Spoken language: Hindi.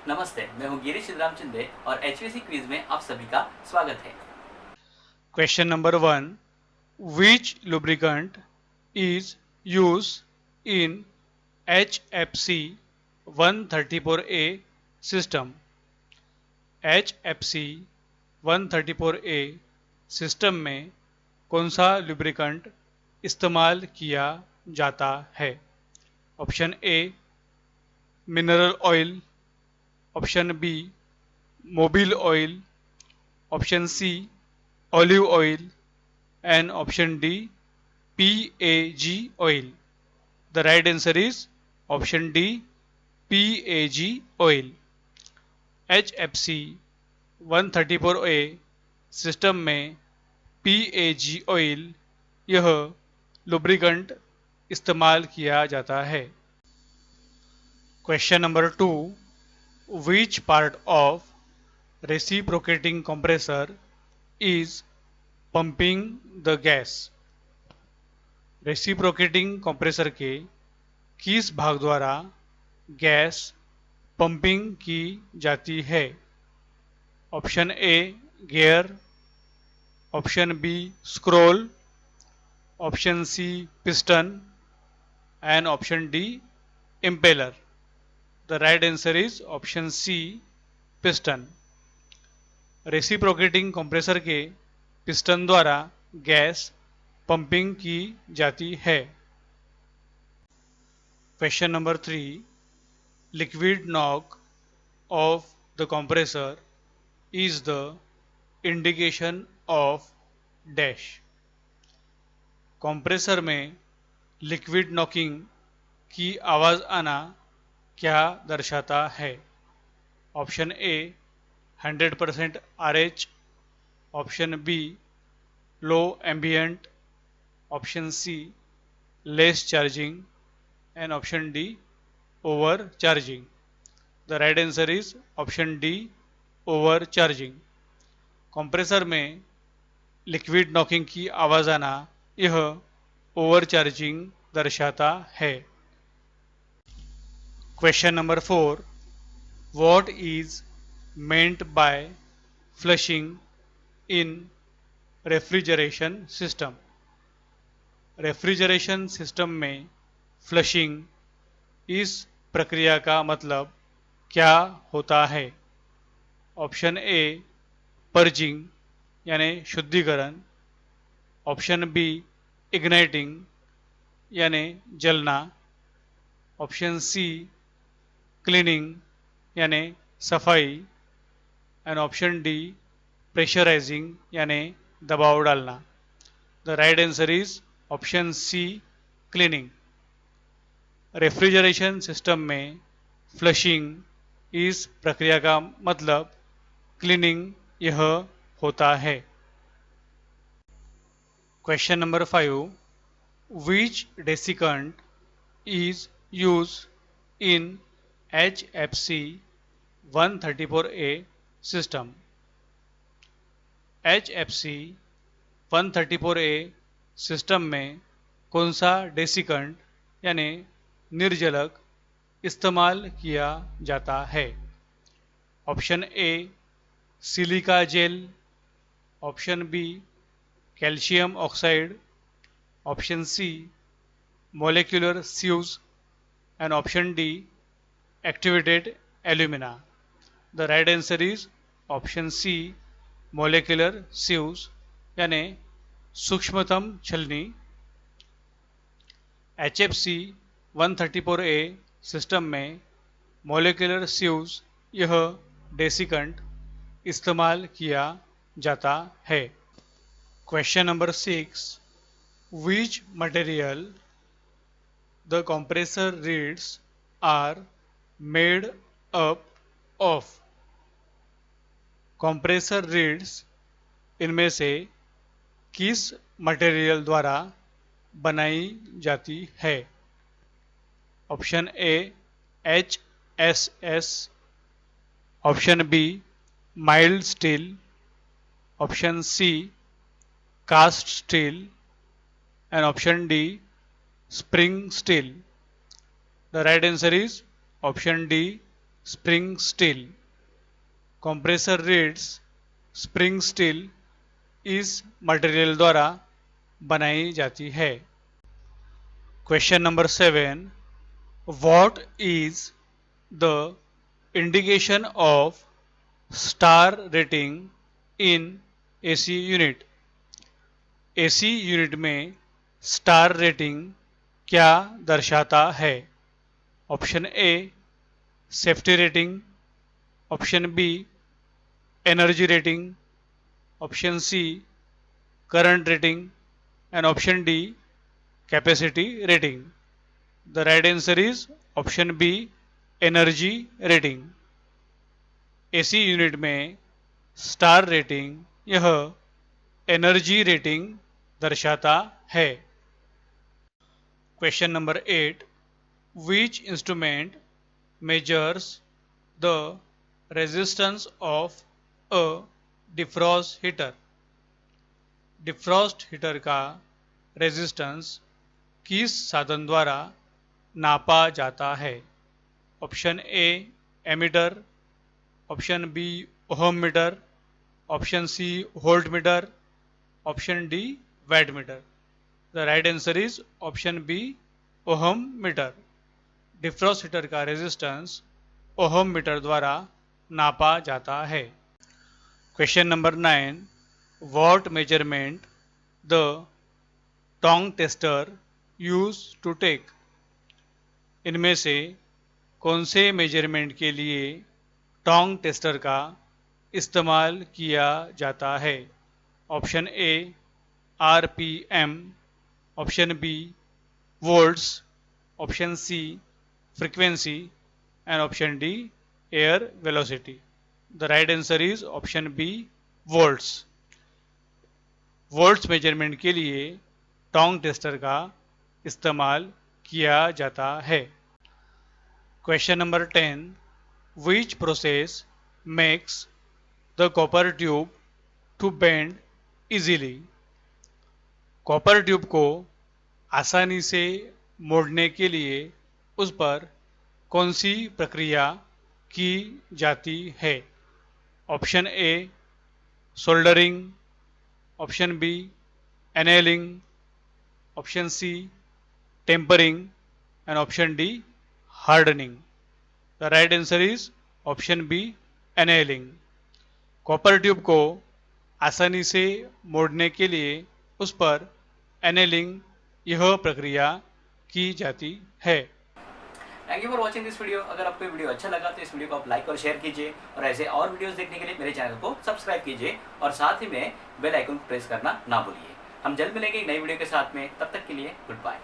नमस्ते, मैं हूँ गिरीश रामचंदे और एचवीसी क्विज में आप सभी का स्वागत है। Question number 1. Which lubricant is used in HFC 134A system? HFC 134A system में कौन सा लुब्रिकेंट इस्तेमाल किया जाता है? Option A mineral oil, option B Mobil oil, option C olive oil and option D PAG oil. The right answer is option D PAG oil. HFC 134A system में PAG ऑयल यह लुब्रिकेंट इस्तेमाल किया जाता है। Question number 2. Which part of reciprocating compressor is pumping the gas? Reciprocating compressor के किस भाग द्वारा गैस पंपिंग की जाती है? Option A gear, option B scroll, option C piston and option D impeller. The right answer is option C piston. Reciprocating compressor के पिस्टन द्वारा गैस पंपिंग की जाती है। Question number 3. Liquid knock of the compressor is the indication of dash. Compressor में लिक्विड नॉकिंग की आवाज़ आना क्या दर्शाता है? Option A 100% RH, option B low ambient, option C less charging and option D overcharging. The right answer is option D overcharging. Compressor में लिक्विड नॉकिंग की आवाज़ आना यह ओवरचार्जिंग दर्शाता है। Question number 4. What is meant by flushing in refrigeration system? Refrigeration system में फ्लशिंग इस प्रक्रिया का मतलब क्या होता है? ऑप्शन ए पर्जिंग यानी शुद्धिकरण, ऑप्शन बी इग्नाइटिंग यानी जलना, ऑप्शन सी क्लीनिंग यानी सफाई एंड ऑप्शन डी प्रेशराइजिंग यानी दबाव डालना। The right answer is option C cleaning. Refrigeration system में फ्लशिंग इस प्रक्रिया का मतलब क्लीनिंग यह होता है। Question number 5. Which desiccant is use in HFC 134A system? HFC 134A system में कौन सा डेसिकेंट यानी निर्जलक इस्तेमाल किया जाता है? Option A silica gel, option B calcium oxide, option C molecular sieves and option D activated alumina. The right answer is option C molecular sieves यानी सूक्ष्मतम छलनी। HFC 134A सिस्टम में मोलिकुलर सीव्स यह डेसिकेंट इस्तेमाल किया जाता है। Question number 6. Which material the compressor reeds are made up of? Compressor reeds इनमें से किस मटेरियल द्वारा बनाई जाती है? Option A HSS, option B mild steel, option C cast steel and option D spring steel. The right answer is option D spring steel. Compressor reeds spring steel इस मटेरियल द्वारा बनाई जाती है. Question number 7. What is the indication of star rating in AC unit? AC unit में स्टार रेटिंग क्या दर्शाता है? Option A safety rating, option B energy rating, option C current rating and option D capacity rating. The right answer is option B energy rating. AC unit में स्टार रेटिंग यह एनर्जी रेटिंग दर्शाता है. Question number 8. Which instrument measures the resistance of a defrost heater? Defrost heater का रेजिस्टेंस किस साधन द्वारा नापा जाता है? Option A ammeter, option B ohm meter, option C volt meter, option D watt meter. The right answer is option B ohm meter. Defrost heater का रेजिस्टेंस ओहम मीटर द्वारा नापा जाता है. Question number 9. What measurement the tongue tester used to take? इनमें से कौन से मेजरमेंट के लिए टोंग टेस्टर का इस्तेमाल किया जाता है? Option A RPM, option B volts, option C frequency and option D air velocity. The right answer is option B volts. Volts measurement के लिए टोंग टेस्टर का इस्तेमाल किया जाता है. Question number 10. Which process makes the copper tube to bend easily? Copper tube को आसानी से मोड़ने के लिए उस पर कौन सी प्रक्रिया की जाती है? Option A soldering, option B annealing, option C tempering and option D hardening. The right answer is option B annealing. Copper tube को आसानी से मोड़ने के लिए उस पर एनेलिंग यह प्रक्रिया की जाती है. Thank you for watching this video. अगर आपको ये वीडियो अच्छा लगा तो इस वीडियो को आप लाइक और शेयर कीजिए और ऐसे और वीडियोस देखने के लिए मेरे चैनल को सब्सक्राइब कीजिए और साथ ही में बेल आइकन को प्रेस करना ना भूलिए. हम जल्द मिलेंगे एक नई वीडियो के साथ में. तब तक के लिए गुड बाय.